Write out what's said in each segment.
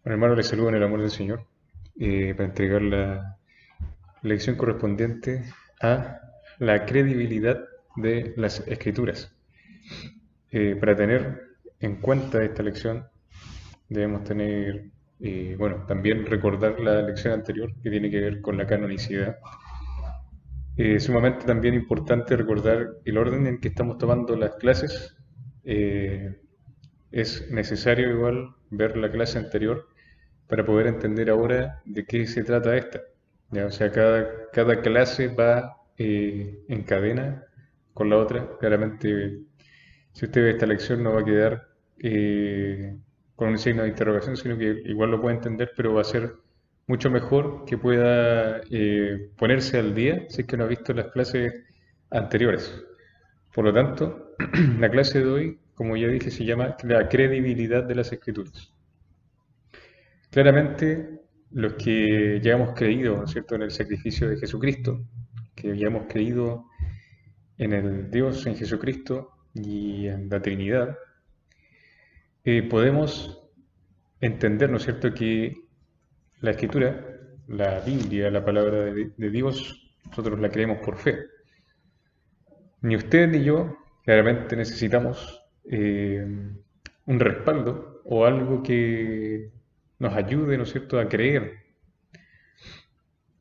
Bueno, hermano, les saludo en el amor del Señor para entregar la lección correspondiente a la credibilidad de las Escrituras. Para tener en cuenta esta lección debemos tener, bueno, también recordar la lección anterior que tiene que ver con la canonicidad. Sumamente también importante recordar el orden en que estamos tomando las clases. Eh, es necesario igual ver la clase anterior para poder entender ahora de qué se trata esta. ¿Ya? O sea, cada clase va en cadena con la otra. Claramente, si usted ve esta lección no va a quedar con un signo de interrogación, sino que igual lo puede entender, pero va a ser mucho mejor que pueda ponerse al día si es que no ha visto las clases anteriores. Por lo tanto, la clase de hoy, como ya dije, se llama la credibilidad de las escrituras. Claramente, los que ya hemos creído, ¿no es cierto?, en el sacrificio de Jesucristo, que ya hemos creído en el Dios, en Jesucristo y en la Trinidad, podemos entender, ¿no es cierto?, que la Escritura, la Biblia, la palabra de Dios, nosotros la creemos por fe. Ni usted ni yo claramente necesitamos un respaldo o algo que nos ayude, ¿no es cierto?, a creer,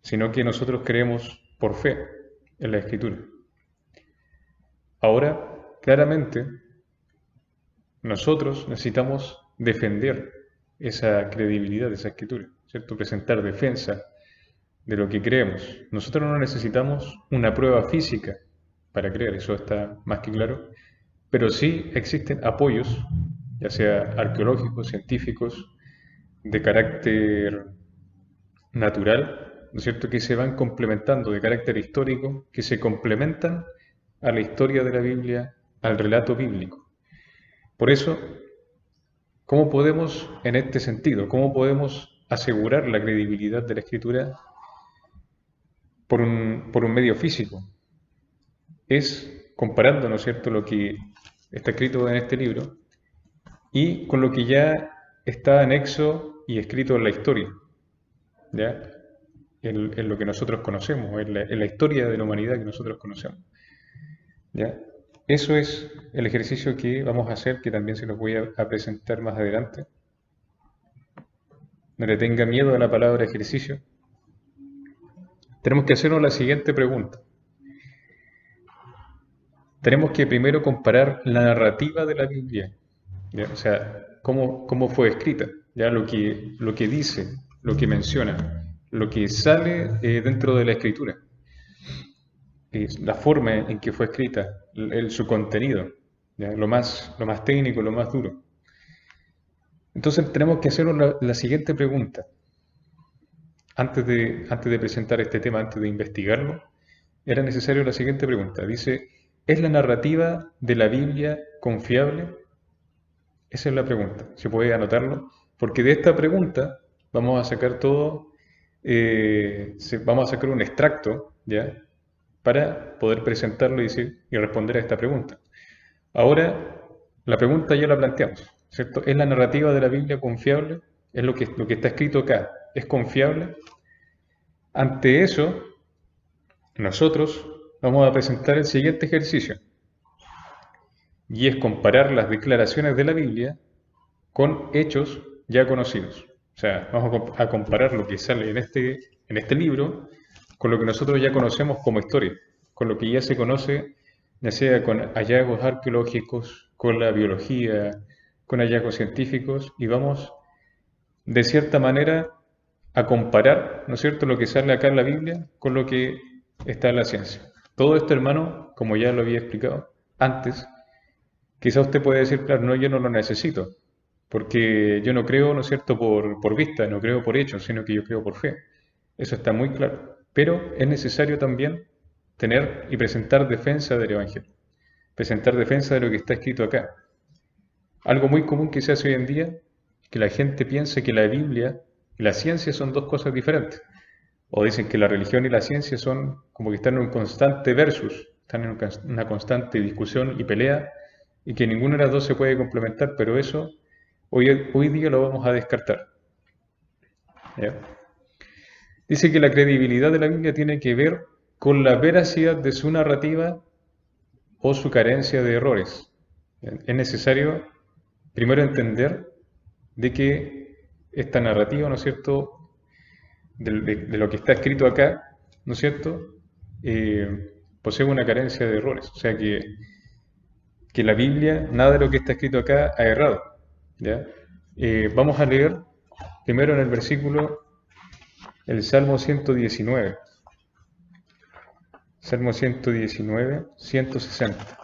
sino que nosotros creemos por fe en la Escritura. Ahora, claramente, nosotros necesitamos defender esa credibilidad de esa Escritura, ¿cierto? Presentar defensa de lo que creemos. Nosotros no necesitamos una prueba física para creer, eso está más que claro, pero sí existen apoyos, ya sea arqueológicos, científicos, de carácter natural, ¿no es cierto?, que se van complementando de carácter histórico, que se complementan a la historia de la Biblia, al relato bíblico. Por eso, ¿cómo podemos, en este sentido, cómo podemos asegurar la credibilidad de la escritura por un medio físico? Es comparando, ¿no es cierto?, lo que está escrito en este libro y con lo que ya está anexo y escrito en la historia, ¿ya? En lo que nosotros conocemos, en la historia de la humanidad que nosotros conocemos. ¿Ya? Eso es el ejercicio que vamos a hacer, que también se los voy a presentar más adelante. No le tenga miedo a la palabra ejercicio. Tenemos que hacernos la siguiente pregunta. Tenemos que primero comparar la narrativa de la Biblia, ¿ya? O sea, cómo fue escrita, ¿ya? Lo que dice, lo que menciona, lo que sale dentro de la escritura, la forma en que fue escrita, su contenido, ¿ya? Lo más técnico, lo más duro. Entonces tenemos que hacernos la siguiente pregunta. Antes de presentar este tema, antes de investigarlo, era necesario la siguiente pregunta. Dice, ¿es la narrativa de la Biblia confiable? Esa es la pregunta. Se puede anotarlo, porque de esta pregunta vamos a sacar todo, vamos a sacar un extracto, ¿ya? Para poder presentarlo y responder a esta pregunta. Ahora, la pregunta ya la planteamos, ¿cierto? ¿Es la narrativa de la Biblia confiable? ¿Es lo que está escrito acá? ¿Es confiable? Ante eso, nosotros vamos a presentar el siguiente ejercicio, y es comparar las declaraciones de la Biblia con hechos ya conocidos. O sea, vamos a comparar lo que sale en este libro con lo que nosotros ya conocemos como historia, con lo que ya se conoce, ya sea con hallazgos arqueológicos, con la biología, con hallazgos científicos, y vamos, de cierta manera, a comparar, ¿no es cierto?, lo que sale acá en la Biblia con lo que está en la ciencia. Todo esto, hermano, como ya lo había explicado antes, quizá usted puede decir, claro, no, yo no lo necesito, porque yo no creo, ¿no es cierto?, por vista, no creo por hechos, sino que yo creo por fe. Eso está muy claro. Pero es necesario también tener y presentar defensa del Evangelio, presentar defensa de lo que está escrito acá. Algo muy común que se hace hoy en día, que la gente piensa que la Biblia y la ciencia son dos cosas diferentes. O dicen que la religión y la ciencia son como que están en un constante versus, están en una constante discusión y pelea, y que ninguna de las dos se puede complementar, pero eso hoy día lo vamos a descartar. ¿ya? Dice que la credibilidad de la Biblia tiene que ver con la veracidad de su narrativa o su carencia de errores. Es necesario primero entender de que esta narrativa, ¿no es cierto?, de lo que está escrito acá, ¿no es cierto?, posee una carencia de errores. O sea que la Biblia, nada de lo que está escrito acá ha errado, ¿ya? Vamos a leer primero en el versículo, el Salmo 119. Salmo 119, 160.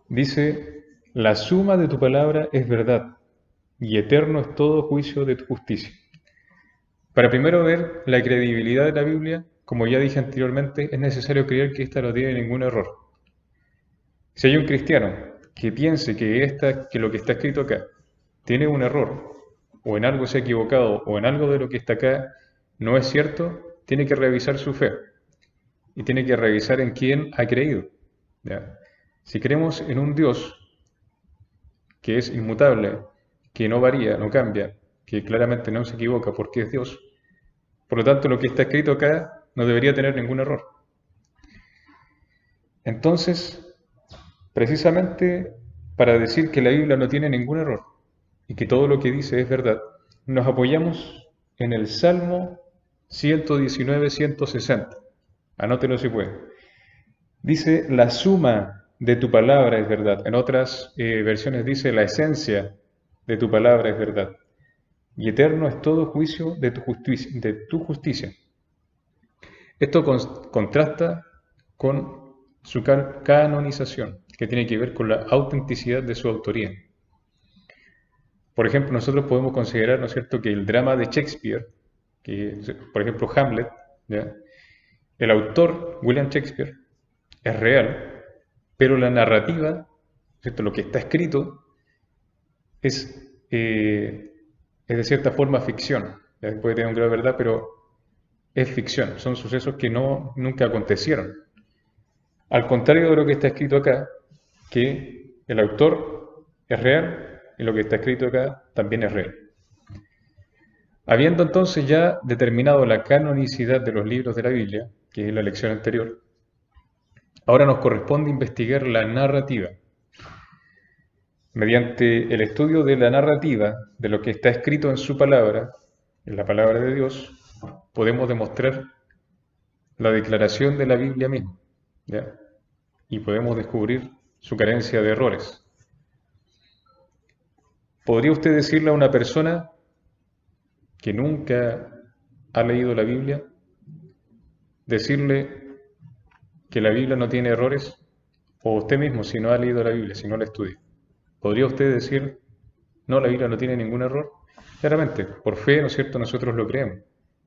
Dice, la suma de tu palabra es verdad, y eterno es todo juicio de tu justicia. Para primero ver la credibilidad de la Biblia, como ya dije anteriormente, es necesario creer que ésta no tiene ningún error. Si hay un cristiano que piense que lo que está escrito acá tiene un error, o en algo se ha equivocado, o en algo de lo que está acá no es cierto, tiene que revisar su fe y tiene que revisar en quién ha creído, ¿ya? Si creemos en un Dios que es inmutable, que no varía, no cambia, que claramente no se equivoca porque es Dios, por lo tanto lo que está escrito acá no debería tener ningún error. Entonces, precisamente para decir que la Biblia no tiene ningún error y que todo lo que dice es verdad, nos apoyamos en el Salmo 119, 160. Anótelo si puede. Dice, la suma de tu palabra es verdad. En otras versiones dice, la esencia de tu palabra es verdad. Y eterno es todo juicio de tu justicia. Esto contrasta con su canonización, que tiene que ver con la autenticidad de su autoría. Por ejemplo, nosotros podemos considerar, ¿no es cierto?, que el drama de Shakespeare, que, por ejemplo, Hamlet, ¿ya?, el autor, William Shakespeare, es real, pero la narrativa, ¿cierto?, lo que está escrito, es de cierta forma ficción. ¿Ya? Puede tener un grado de verdad, pero es ficción. Son sucesos que nunca acontecieron. Al contrario de lo que está escrito acá, que el autor es real y lo que está escrito acá también es real. Habiendo entonces ya determinado la canonicidad de los libros de la Biblia, que es la lección anterior, ahora nos corresponde investigar la narrativa. Mediante el estudio de la narrativa, de lo que está escrito en su palabra, en la palabra de Dios, podemos demostrar la declaración de la Biblia misma, ¿ya?, y podemos descubrir su carencia de errores. ¿Podría usted decirle a una persona que nunca ha leído la Biblia, decirle que la Biblia no tiene errores? O usted mismo, si no ha leído la Biblia, si no la estudia, ¿podría usted decir, no, la Biblia no tiene ningún error? Claramente, por fe, ¿no es cierto?, nosotros lo creemos.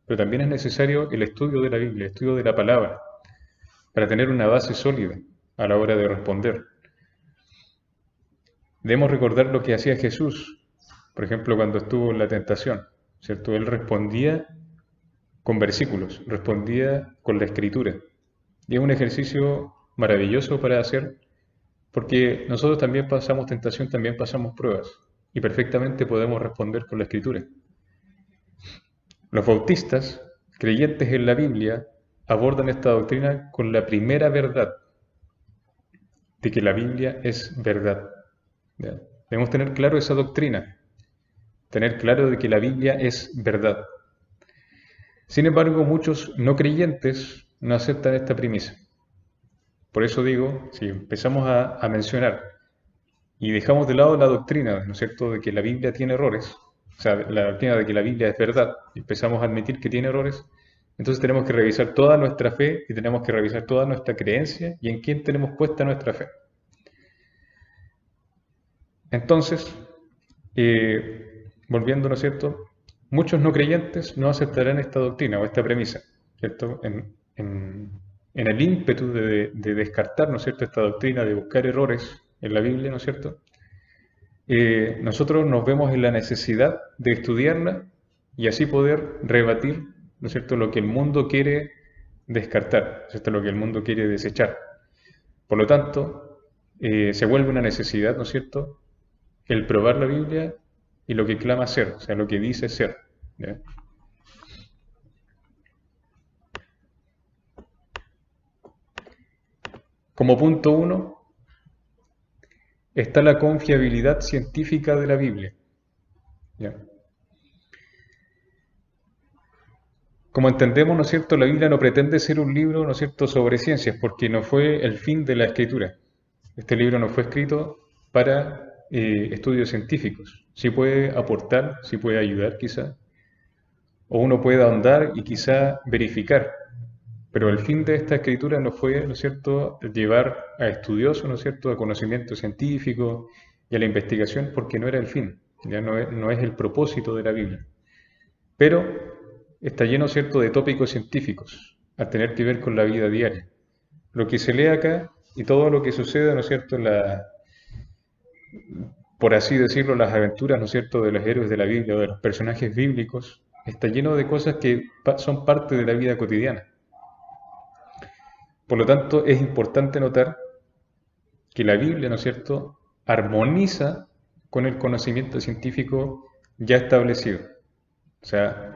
Pero también es necesario el estudio de la Biblia, el estudio de la palabra, para tener una base sólida a la hora de responder. Debemos recordar lo que hacía Jesús, por ejemplo, cuando estuvo en la tentación, ¿cierto? Él respondía con versículos, respondía con la escritura. Y es un ejercicio maravilloso para hacer, porque nosotros también pasamos tentación, también pasamos pruebas, y perfectamente podemos responder con la escritura. Los bautistas, creyentes en la Biblia, abordan esta doctrina con la primera verdad, de que la Biblia es verdad. ¿Ya? Debemos tener claro esa doctrina, tener claro de que la Biblia es verdad. Sin embargo, muchos no creyentes no aceptan esta premisa. Por eso digo, si empezamos a mencionar y dejamos de lado la doctrina, ¿no es cierto?, de que la Biblia tiene errores, o sea, la doctrina de que la Biblia es verdad, y empezamos a admitir que tiene errores, entonces tenemos que revisar toda nuestra fe y tenemos que revisar toda nuestra creencia y en quién tenemos puesta nuestra fe. Entonces, volviendo, ¿no es cierto?, muchos no creyentes no aceptarán esta doctrina o esta premisa, ¿cierto?, en el ímpetu de descartar, ¿no es cierto?, esta doctrina, de buscar errores en la Biblia, ¿no es cierto?, nosotros nos vemos en la necesidad de estudiarla y así poder rebatir, ¿no es cierto?, lo que el mundo quiere descartar, ¿no es cierto?, lo que el mundo quiere desechar. Por lo tanto, se vuelve una necesidad, ¿no es cierto?, el probar la Biblia y lo que clama ser, o sea, lo que dice ser. ¿Ya? Como punto uno está la confiabilidad científica de la Biblia. ¿Ya? Como entendemos, ¿no es cierto?, la Biblia no pretende ser un libro, ¿no es cierto?, sobre ciencias, porque no fue el fin de la escritura. Este libro no fue escrito para estudios científicos. Sí puede aportar, sí puede ayudar quizá, o uno puede ahondar y quizá verificar. Pero el fin de esta escritura no fue, ¿no es cierto?, llevar a estudiosos, ¿no es cierto?, a conocimiento científico y a la investigación, porque no era el fin, ya no es el propósito de la Biblia. Pero está lleno, ¿cierto?, de tópicos científicos, al tener que ver con la vida diaria. Lo que se lee acá y todo lo que sucede, ¿no es cierto?, por así decirlo, las aventuras, ¿no es cierto?, de los héroes de la Biblia o de los personajes bíblicos, está lleno de cosas que son parte de la vida cotidiana. Por lo tanto, es importante notar que la Biblia, ¿no es cierto?, armoniza con el conocimiento científico ya establecido. O sea,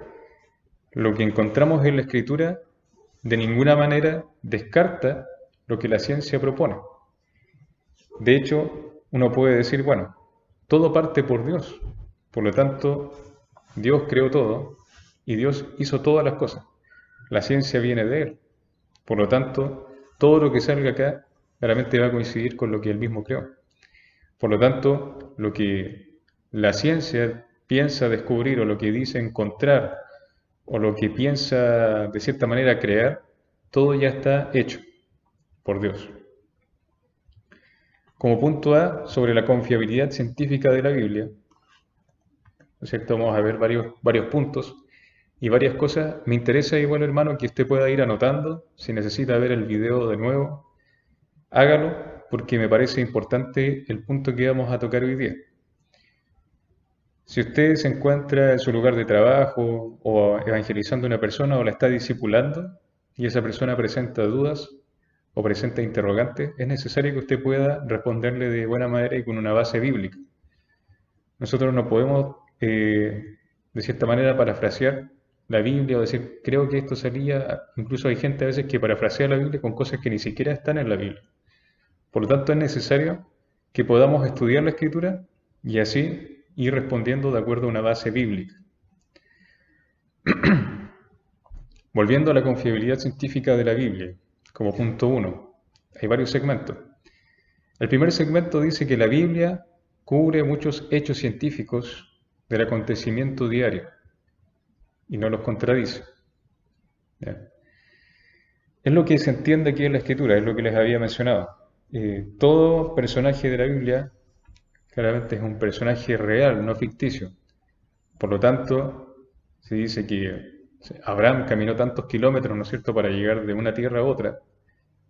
lo que encontramos en la Escritura de ninguna manera descarta lo que la ciencia propone. De hecho, uno puede decir, bueno, todo parte por Dios. Por lo tanto, Dios creó todo y Dios hizo todas las cosas. La ciencia viene de Él. Por lo tanto, todo lo que salga acá claramente va a coincidir con lo que Él mismo creó. Por lo tanto, lo que la ciencia piensa descubrir o lo que dice encontrar o lo que piensa de cierta manera crear, todo ya está hecho por Dios. Como punto A, sobre la confiabilidad científica de la Biblia, ¿no es cierto? Vamos a ver varios puntos y varias cosas. Me interesa igual, hermano, que usted pueda ir anotando. Si necesita ver el video de nuevo, hágalo, porque me parece importante el punto que vamos a tocar hoy día. Si usted se encuentra en su lugar de trabajo o evangelizando a una persona o la está discipulando y esa persona presenta dudas o presenta interrogantes, es necesario que usted pueda responderle de buena manera y con una base bíblica. Nosotros no podemos, de cierta manera, parafrasear la Biblia o decir, creo que esto salía, incluso hay gente a veces que parafrasea la Biblia con cosas que ni siquiera están en la Biblia. Por lo tanto, es necesario que podamos estudiar la Escritura y así ir respondiendo de acuerdo a una base bíblica. Volviendo a la confiabilidad científica de la Biblia, como punto 1, hay varios segmentos. El primer segmento dice que la Biblia cubre muchos hechos científicos del acontecimiento diario y no los contradice. ¿Ya? Es lo que se entiende aquí en la Escritura, es lo que les había mencionado. Todo personaje de la Biblia claramente es un personaje real, no ficticio. Por lo tanto, se dice que Abraham caminó tantos kilómetros, ¿no es cierto?, para llegar de una tierra a otra.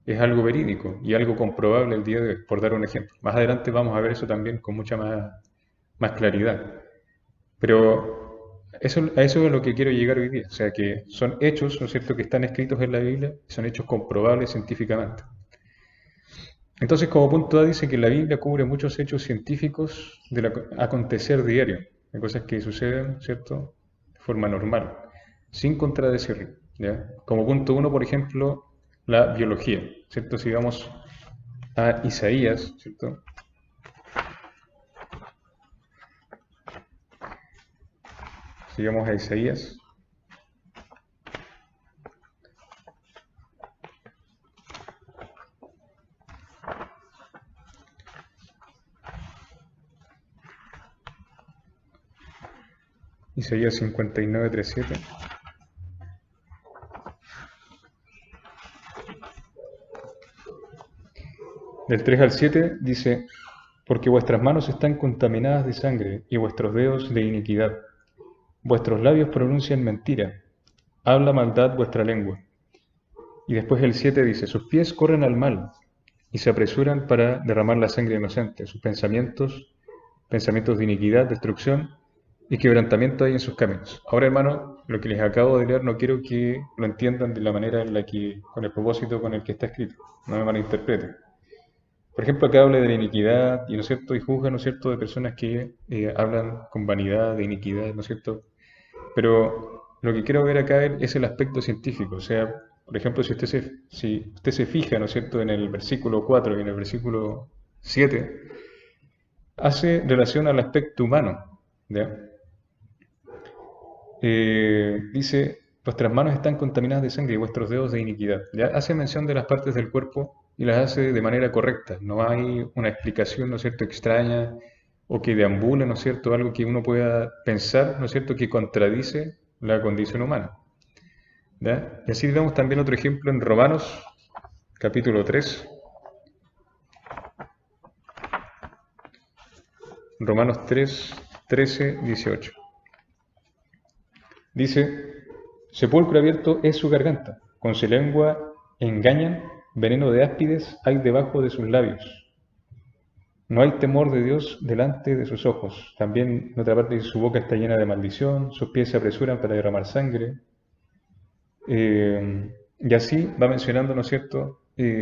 Es algo verídico y algo comprobable el día de hoy, por dar un ejemplo. Más adelante vamos a ver eso también con mucha más claridad. Pero a eso es a lo que quiero llegar hoy día. O sea, que son hechos, ¿no es cierto?, que están escritos en la Biblia, son hechos comprobables científicamente. Entonces, como punto A, dice que la Biblia cubre muchos hechos científicos del acontecer diario, de cosas que suceden, ¿cierto?, de forma normal, sin contradecirlo. ¿Ya? Como punto 1, por ejemplo, la biología, ¿cierto? Si vamos a Isaías, ¿cierto? Si vamos a Isaías, Isaías 59:3-7. Del 3 al 7 dice, porque vuestras manos están contaminadas de sangre y vuestros dedos de iniquidad. Vuestros labios pronuncian mentira, habla maldad vuestra lengua. Y después el 7 dice, sus pies corren al mal y se apresuran para derramar la sangre inocente. Sus pensamientos de iniquidad, destrucción y quebrantamiento hay en sus caminos. Ahora, hermano, lo que les acabo de leer no quiero que lo entiendan de la manera en la que, con el propósito con el que está escrito. No me malinterpreten. Por ejemplo, acá habla de la iniquidad y, ¿no es cierto?, y juzga, ¿no es cierto?, de personas que hablan con vanidad, de iniquidad, ¿no es cierto? Pero lo que quiero ver acá es el aspecto científico. O sea, por ejemplo, si usted se fija, ¿no es cierto?, en el versículo 4 y en el versículo 7 hace relación al aspecto humano, ¿ya? Dice, vuestras manos están contaminadas de sangre y vuestros dedos de iniquidad. Ya hace mención de las partes del cuerpo y las hace de manera correcta. No hay una explicación, ¿no es cierto?, extraña o que deambule, ¿no es cierto?, algo que uno pueda pensar, ¿no es cierto?, que contradice la condición humana. ¿Ya? Y así vemos también otro ejemplo en Romanos, capítulo 3. Romanos 3, 13, 18. Dice, sepulcro abierto es su garganta, con su lengua engañan, veneno de áspides hay debajo de sus labios. No hay temor de Dios delante de sus ojos. También, en otra parte, dice, su boca está llena de maldición, sus pies se apresuran para derramar sangre. Y así va mencionando, ¿no es cierto?,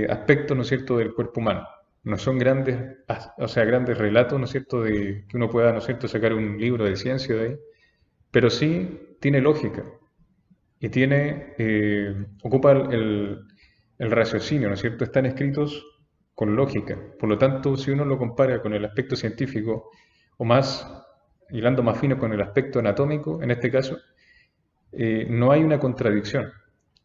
aspectos, ¿no es cierto?, del cuerpo humano. No son grandes, o sea, grandes relatos, ¿no es cierto?, de que uno pueda, ¿no es cierto?, sacar un libro de ciencia de ahí, pero sí tiene lógica y ocupa el raciocinio, ¿no es cierto? Están escritos con lógica. Por lo tanto, si uno lo compara con el aspecto científico, o más, hilando más fino con el aspecto anatómico, en este caso, no hay una contradicción.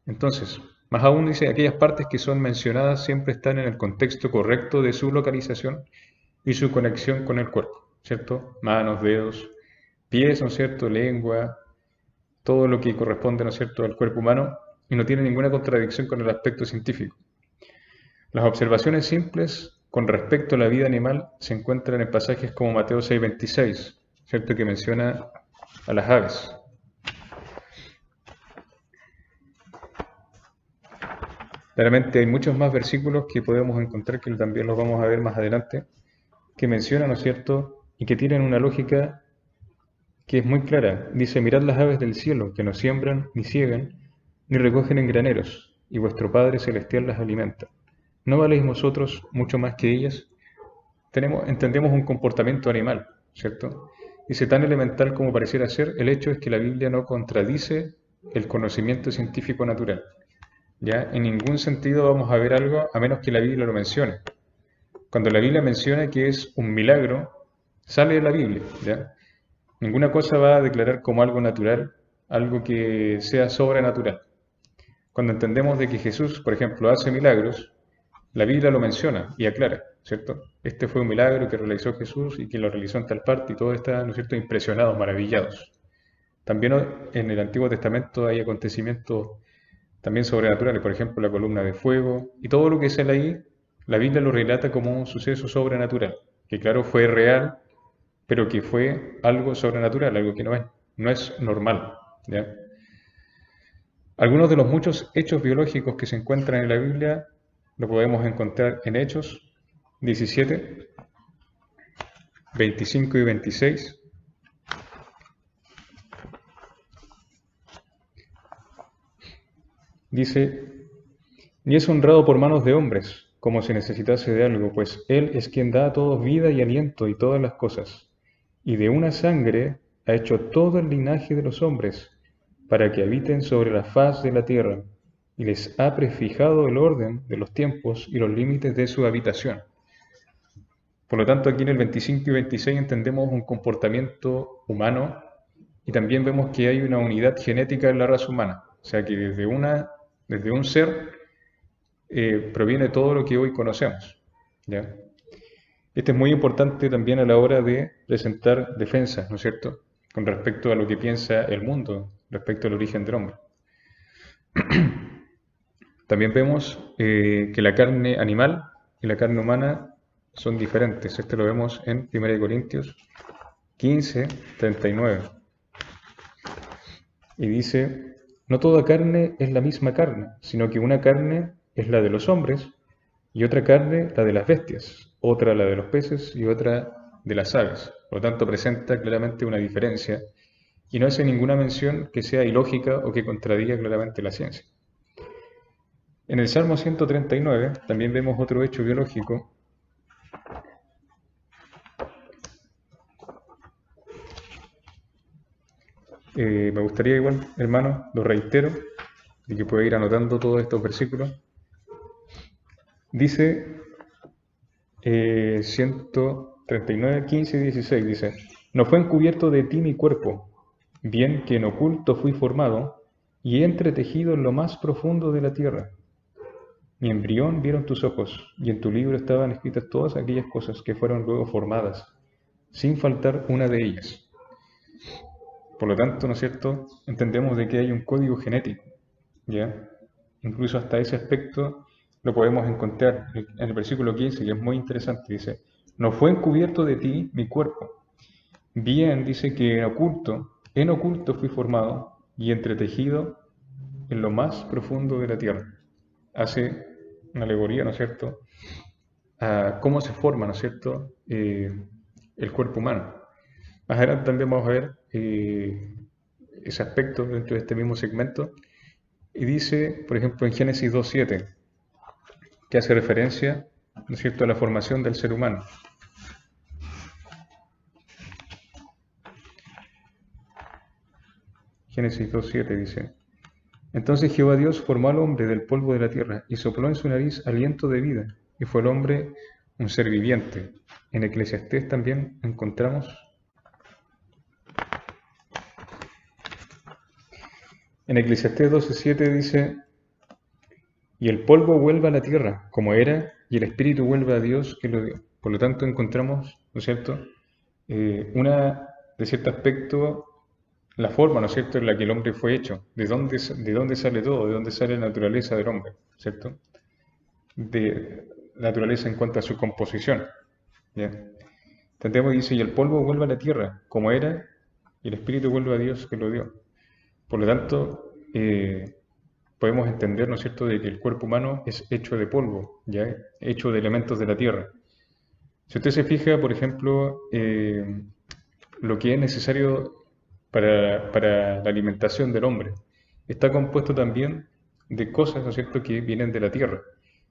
Entonces, más aún dice, aquellas partes que son mencionadas siempre están en el contexto correcto de su localización y su conexión con el cuerpo, ¿cierto? Manos, dedos, pies, ¿no es cierto? Lengua, todo lo que corresponde, ¿no es cierto?, al cuerpo humano y no tiene ninguna contradicción con el aspecto científico. Las observaciones simples con respecto a la vida animal se encuentran en pasajes como Mateo 6:26, ¿cierto?, que menciona a las aves. Claramente hay muchos más versículos que podemos encontrar, que también los vamos a ver más adelante, que mencionan, ¿no es cierto?, y que tienen una lógica que es muy clara. Dice, mirad las aves del cielo, que no siembran, ni ciegan, ni recogen en graneros, y vuestro Padre Celestial las alimenta. ¿No valéis vosotros mucho más que ellas? Entendemos un comportamiento animal, ¿cierto? Dice, tan elemental como pareciera ser, el hecho es que la Biblia no contradice el conocimiento científico natural. ¿Ya? En ningún sentido vamos a ver algo a menos que la Biblia lo mencione. Cuando la Biblia menciona que es un milagro, sale de la Biblia, ¿ya? Ninguna cosa va a declarar como algo natural, algo que sea sobrenatural. Cuando entendemos de que Jesús, por ejemplo, hace milagros, la Biblia lo menciona y aclara, ¿cierto? Este fue un milagro que realizó Jesús y que lo realizó en tal parte y todos están, ¿no es cierto?, impresionados, maravillados. También en el Antiguo Testamento hay acontecimientos también sobrenaturales, por ejemplo, la columna de fuego y todo lo que sale ahí, la Biblia lo relata como un suceso sobrenatural, que claro fue real, pero que fue algo sobrenatural, algo que no es normal, ¿ya? Algunos de los muchos hechos biológicos que se encuentran en la Biblia lo podemos encontrar en Hechos 17, 25 y 26. Dice, ni es honrado por manos de hombres, como si necesitase de algo, pues Él es quien da a todos vida y aliento y todas las cosas. Y de una sangre ha hecho todo el linaje de los hombres, para que habiten sobre la faz de la tierra, y les ha prefijado el orden de los tiempos y los límites de su habitación. Por lo tanto, aquí en el 25 y 26 entendemos un comportamiento humano y también vemos que hay una unidad genética en la raza humana. O sea que desde un ser proviene todo lo que hoy conocemos, ¿ya? Esto es muy importante también a la hora de presentar defensas, ¿no es cierto?, con respecto a lo que piensa el mundo, respecto al origen del hombre. También vemos que la carne animal y la carne humana son diferentes. Esto lo vemos en 1 Corintios 15, 39. Y dice, no toda carne es la misma carne, sino que una carne es la de los hombres, y otra carne la de las bestias, otra la de los peces y otra de las aves. Por lo tanto, presenta claramente una diferencia y no hace ninguna mención que sea ilógica o que contradiga claramente la ciencia. En el Salmo 139 también vemos otro hecho biológico Me gustaría igual, hermano, lo reitero, y que pueda ir anotando todos estos versículos. Dice 139, 15 y 16, dice, no fue encubierto de ti mi cuerpo, bien que en oculto fui formado, y he entretejido en lo más profundo de la tierra. Mi embrión vieron tus ojos, y en tu libro estaban escritas todas aquellas cosas que fueron luego formadas, sin faltar una de ellas. Por lo tanto, ¿no es cierto?, entendemos de que hay un código genético, ¿ya? Incluso hasta ese aspecto lo podemos encontrar en el versículo 15, que es muy interesante. Dice, no fue encubierto de ti mi cuerpo. Bien, dice que en oculto fui formado y entretejido en lo más profundo de la tierra. Hace una alegoría, ¿no es cierto?, a cómo se forma, ¿no es cierto?, el cuerpo humano. Más adelante también vamos a ver ese aspecto dentro de este mismo segmento. Y dice, por ejemplo, en Génesis 2:7, que hace referencia, ¿no es cierto?, a la formación del ser humano. Génesis 2:7 dice, entonces Jehová Dios formó al hombre del polvo de la tierra y sopló en su nariz aliento de vida, y fue el hombre un ser viviente. En Eclesiastés también encontramos, en Eclesiastés 12:7 dice, y el polvo vuelve a la tierra como era, y el espíritu vuelve a Dios que lo dio. Por lo tanto encontramos, ¿no es cierto?, de cierto aspecto, la forma, ¿no es cierto?, en la que el hombre fue hecho, de dónde sale todo, de dónde sale la naturaleza del hombre, ¿cierto?, de la naturaleza en cuanto a su composición, ¿ya? Entendemos, dice, y el polvo vuelve a la tierra como era, y el espíritu vuelve a Dios que lo dio. Por lo tanto, podemos entender, ¿no es cierto?, de que el cuerpo humano es hecho de polvo, ¿ya?, hecho de elementos de la tierra. Si usted se fija, por ejemplo, lo que es necesario para la alimentación del hombre, está compuesto también de cosas, ¿no es cierto?, que vienen de la tierra.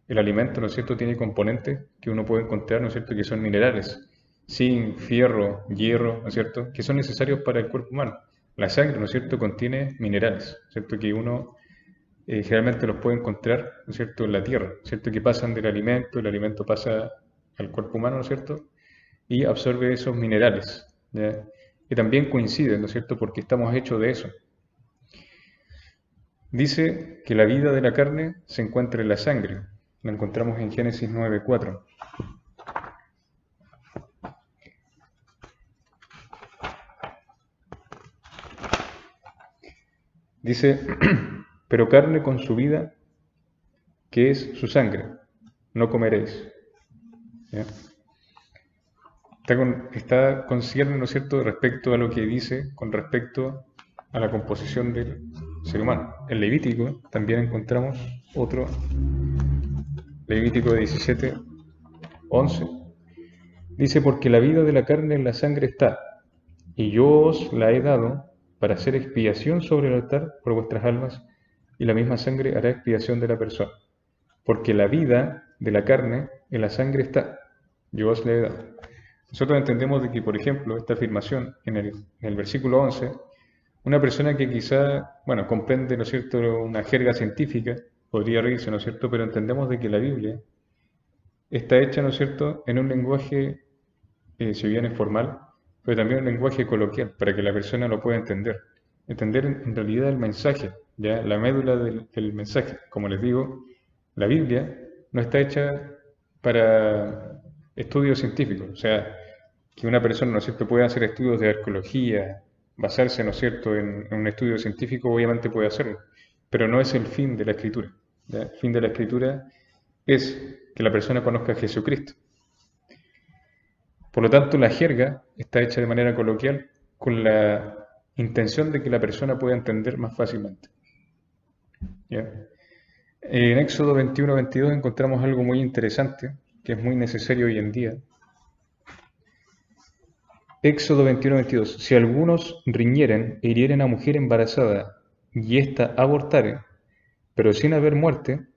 El alimento, ¿no es cierto?, tiene componentes que uno puede encontrar, ¿no es cierto?, que son minerales, zinc, fierro, hierro, ¿no es cierto?, que son necesarios para el cuerpo humano. La sangre, ¿no es cierto?, contiene minerales, ¿cierto?, que uno generalmente los puede encontrar, ¿no es cierto?, en la tierra, ¿cierto?, que pasan del alimento, el alimento pasa al cuerpo humano, ¿no es cierto?, y absorbe esos minerales, ¿ya?, que también coinciden, ¿no es cierto?, porque estamos hechos de eso. Dice que la vida de la carne se encuentra en la sangre. Lo encontramos en Génesis 9:4. Dice, pero carne con su vida, que es su sangre, no comeréis. ¿Ya? Está concierne, ¿no es cierto?, respecto a lo que dice con respecto a la composición del ser humano. En Levítico también encontramos otro, Levítico 17:11. Dice, porque la vida de la carne en la sangre está, y yo os la he dado para hacer expiación sobre el altar por vuestras almas, y la misma sangre hará expiación de la persona. Porque la vida de la carne en la sangre está, yo os la he dado. Nosotros entendemos de que, por ejemplo, esta afirmación en el versículo 11, una persona que quizá, bueno, comprende, ¿no es cierto?, una jerga científica, podría reírse, ¿no es cierto?, pero entendemos de que la Biblia está hecha, ¿no es cierto?, en un lenguaje, si bien es formal, pero también un lenguaje coloquial, para que la persona lo pueda entender. Entender en realidad el mensaje, ¿ya?, la médula del mensaje. Como les digo, la Biblia no está hecha para estudios científicos, o sea, que una persona, ¿no es cierto?, pueda hacer estudios de arqueología, basarse, ¿no es cierto?, en un estudio científico, obviamente puede hacerlo, pero no es el fin de la escritura, ¿ya? El fin de la escritura es que la persona conozca a Jesucristo. Por lo tanto, la jerga está hecha de manera coloquial con la intención de que la persona pueda entender más fácilmente, ¿ya? En Éxodo 21:22 encontramos algo muy interesante, que es muy necesario hoy en día. Éxodo 21:22. Si algunos riñeren e hirieren a mujer embarazada y ésta abortare, pero sin haber muerte,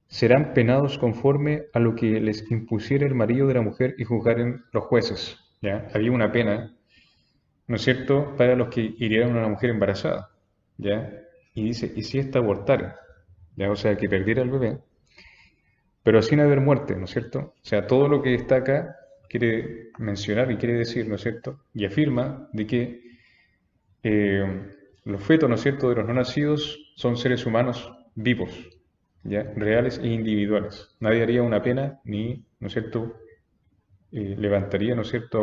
serán penados conforme a lo que les impusiere el marido de la mujer y juzgaren los jueces. ¿Ya? Había una pena ¿no es cierto?, para los que hirieron a una mujer embarazada, ¿ya? Y dice, ¿y si ésta abortara? ¿Ya? O sea, que perdiera el bebé, pero sin haber muerte, ¿no es cierto? O sea, todo lo que está acá quiere mencionar y quiere decir, ¿no es cierto? Y afirma de que los fetos, ¿no es cierto?, de los no nacidos son seres humanos vivos, ¿ya? Reales e individuales. Nadie haría una pena ni, ¿no es cierto?, levantaría, ¿no es cierto?,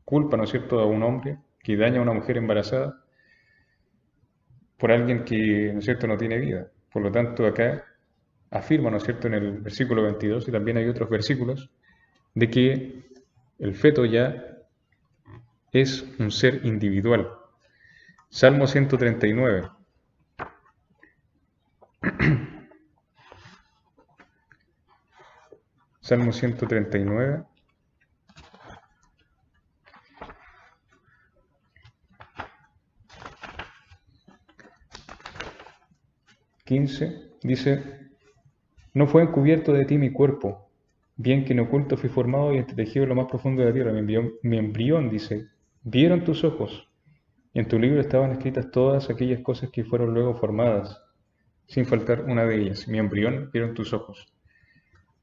culpa, ¿no es cierto?, a un hombre que daña a una mujer embarazada por alguien que, ¿no es cierto?, no tiene vida. Por lo tanto, acá afirma, ¿no es cierto?, en el versículo 22, y también hay otros versículos, de que el feto ya es un ser individual. Salmo 139. Salmo 139, 15, dice, no fue encubierto de ti mi cuerpo, bien que en oculto fui formado y entretejido en lo más profundo de la tierra. Mi embrión, dice, vieron tus ojos, y en tu libro estaban escritas todas aquellas cosas que fueron luego formadas, sin faltar una de ellas. Mi embrión vieron tus ojos.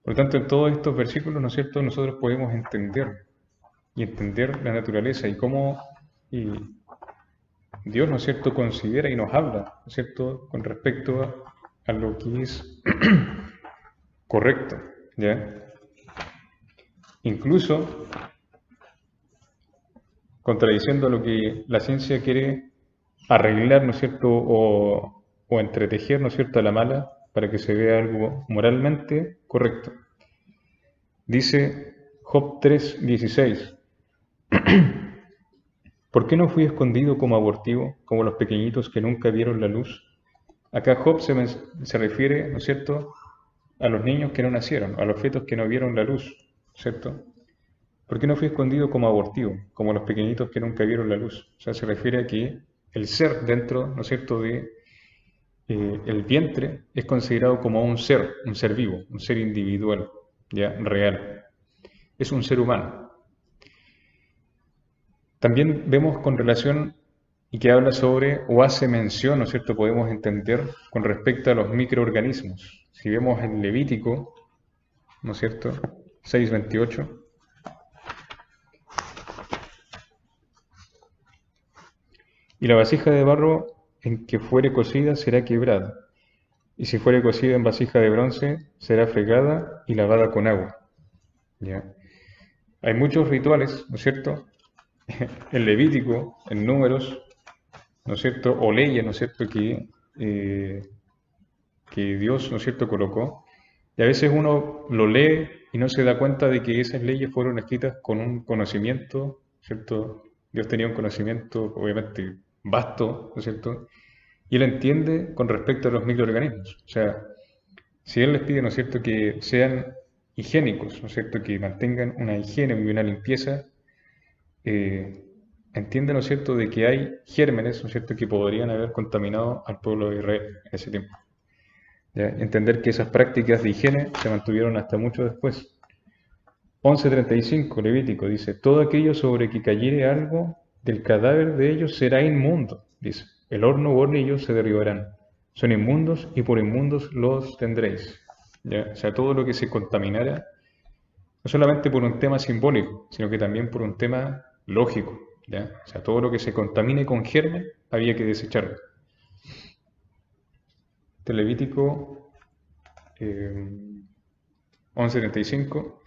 Por lo tanto, en todos estos versículos, ¿no es cierto?, nosotros podemos entender y entender la naturaleza y cómo y Dios, ¿no es cierto?, considera y nos habla, ¿no es cierto?, con respecto a lo que es correcto, ¿ya? Incluso contradiciendo lo que la ciencia quiere arreglar, ¿no es cierto?, o entretejer, ¿no es cierto?, a la mala para que se vea algo moralmente correcto. Dice Job 3:16, ¿por qué no fui escondido como abortivo, como los pequeñitos que nunca vieron la luz? Acá Job se refiere, ¿no es cierto?, a los niños que no nacieron, a los fetos que no vieron la luz, ¿cierto? ¿Por qué no fui escondido como abortivo, como los pequeñitos que nunca vieron la luz? O sea, se refiere a que el ser dentro, ¿no es cierto?, de el vientre es considerado como un ser vivo, un ser individual, ya real. Es un ser humano. También vemos con relación y que habla sobre o hace mención, ¿no es cierto?, podemos entender con respecto a los microorganismos. Si vemos en Levítico, ¿no es cierto?, 6:28, y la vasija de barro en que fuere cocida será quebrada, y si fuere cocida en vasija de bronce será fregada y lavada con agua. ¿Ya? Hay muchos rituales, ¿no es cierto?, en Levítico, en Números, ¿no es cierto?, o leyes, ¿no es cierto?, que Dios, ¿no es cierto?, colocó. Y a veces uno lo lee y no se da cuenta de que esas leyes fueron escritas con un conocimiento, ¿cierto? Dios tenía un conocimiento, obviamente, vasto, ¿no es cierto? Y él entiende con respecto a los microorganismos. O sea, si él les pide, ¿no es cierto?, que sean higiénicos, ¿no es cierto?, que mantengan una higiene y una limpieza, eh, entiende, ¿no es cierto?, de que hay gérmenes, ¿no es cierto?, que podrían haber contaminado al pueblo de Israel en ese tiempo. ¿Ya? Entender que esas prácticas de higiene se mantuvieron hasta mucho después. 11:35, Levítico, dice, todo aquello sobre que cayere algo del cadáver de ellos será inmundo, dice, el horno u hornillos se derribarán, son inmundos y por inmundos los tendréis. ¿Ya? O sea, todo lo que se contaminara, no solamente por un tema simbólico, sino que también por un tema lógico. ¿Ya? O sea, todo lo que se contamine con germen había que desecharlo. Levítico 11:35.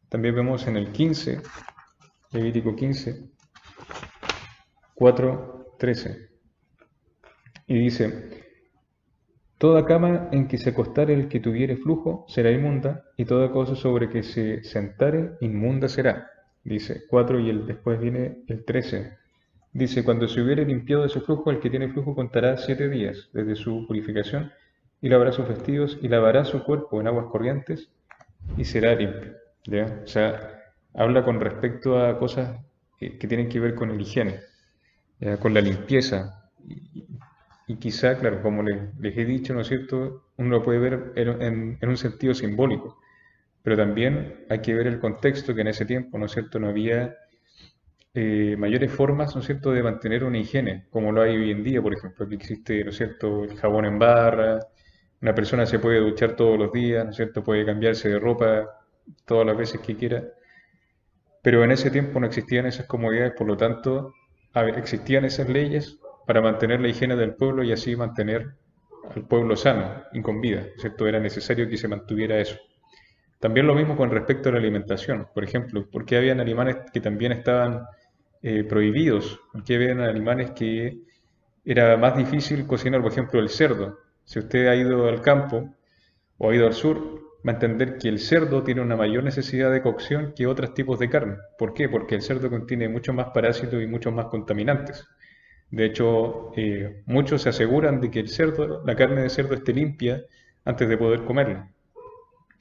También vemos en el 15, Levítico 15, 4:13. Y dice, toda cama en que se acostare el que tuviere flujo será inmunda, y toda cosa sobre que se sentare inmunda será. Dice 4 y después viene el 13. Dice, cuando se hubiere limpiado de su flujo, el que tiene flujo contará 7 días desde su purificación, y lavará sus vestidos, y lavará su cuerpo en aguas corrientes, y será limpio. ¿Ya? O sea, habla con respecto a cosas que tienen que ver con el higiene, ¿ya? Con la limpieza. Y quizá, claro, como les he dicho, ¿no es cierto?, uno lo puede ver en un sentido simbólico, pero también hay que ver el contexto que en ese tiempo, ¿no es cierto?, no había mayores formas, ¿no es cierto?, de mantener una higiene, como lo hay hoy en día, por ejemplo, que existe, ¿no es cierto?, el jabón en barra, una persona se puede duchar todos los días, ¿no es cierto?, puede cambiarse de ropa todas las veces que quiera, pero en ese tiempo no existían esas comodidades, por lo tanto, existían esas leyes para mantener la higiene del pueblo y así mantener al pueblo sano y con vida, ¿no es cierto? Era necesario que se mantuviera eso. También lo mismo con respecto a la alimentación. Por ejemplo, ¿por qué habían animales que también estaban prohibidos? ¿Por qué habían animales que era más difícil cocinar? Por ejemplo, el cerdo. Si usted ha ido al campo o ha ido al sur, va a entender que el cerdo tiene una mayor necesidad de cocción que otros tipos de carne. ¿Por qué? Porque el cerdo contiene muchos más parásitos y muchos más contaminantes. De hecho, muchos se aseguran de que el cerdo, la carne de cerdo esté limpia antes de poder comerla.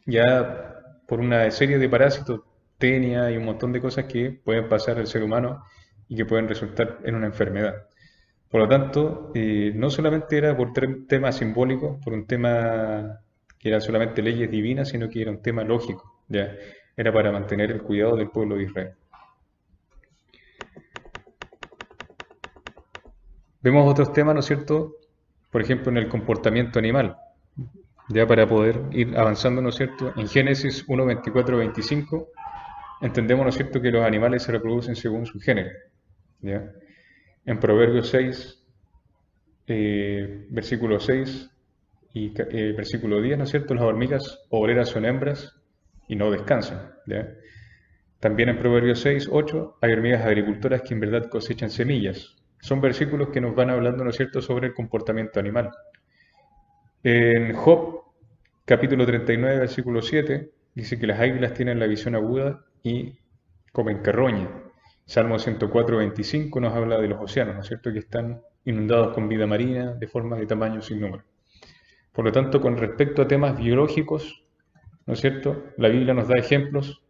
Ya por una serie de parásitos, tenia y un montón de cosas que pueden pasar al ser humano y que pueden resultar en una enfermedad. Por lo tanto, no solamente era por tema simbólico, por un tema que eran solamente leyes divinas, sino que era un tema lógico, ¿ya? Era para mantener el cuidado del pueblo de Israel. Vemos otros temas, ¿no es cierto? Por ejemplo, en el comportamiento animal, ya para poder ir avanzando, ¿no es cierto? En Génesis 1, 24, 25, entendemos, ¿no es cierto?, que los animales se reproducen según su género, ¿ya? En Proverbios 6, versículo 6 y versículo 10, ¿no es cierto?, las hormigas obreras son hembras y no descansan, ¿ya? También en Proverbios 6, 8, hay hormigas agricultoras que en verdad cosechan semillas. Son versículos que nos van hablando, ¿no es cierto?, sobre el comportamiento animal. En Job, capítulo 39, versículo 7, dice que las águilas tienen la visión aguda y comen carroña. Salmo 104, 25 nos habla de los océanos, ¿no es cierto?, que están inundados con vida marina de formas de tamaño sin número. Por lo tanto, con respecto a temas biológicos, ¿no es cierto?, la Biblia nos da ejemplos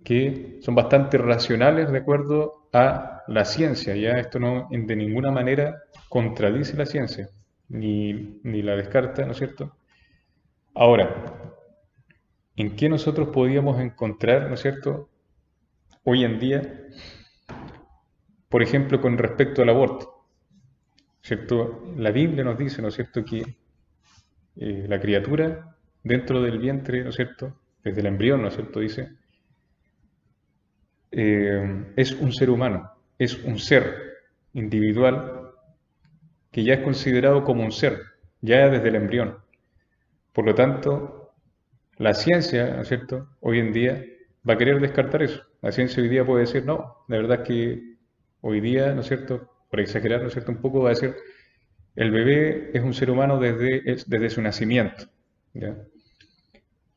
que son bastante racionales de acuerdo a la ciencia. Ya esto no de ninguna manera contradice la ciencia, ni la descarta, ¿no es cierto? Ahora, ¿en qué nosotros podíamos encontrar, ¿no es cierto?, hoy en día, por ejemplo, con respecto al aborto, ¿cierto? La Biblia nos dice, ¿no es cierto?, que la criatura dentro del vientre, ¿no es cierto?, desde el embrión, ¿no es cierto?, dice, es un ser humano, es un ser individual que ya es considerado como un ser, ya desde el embrión. Por lo tanto, la ciencia, ¿no es cierto?, hoy en día va a querer descartar eso. La ciencia hoy día puede decir, no, la verdad es que hoy día, ¿no es cierto?, por exagerar, ¿no es cierto?, un poco va a decir, el bebé es un ser humano desde su nacimiento, ¿ya?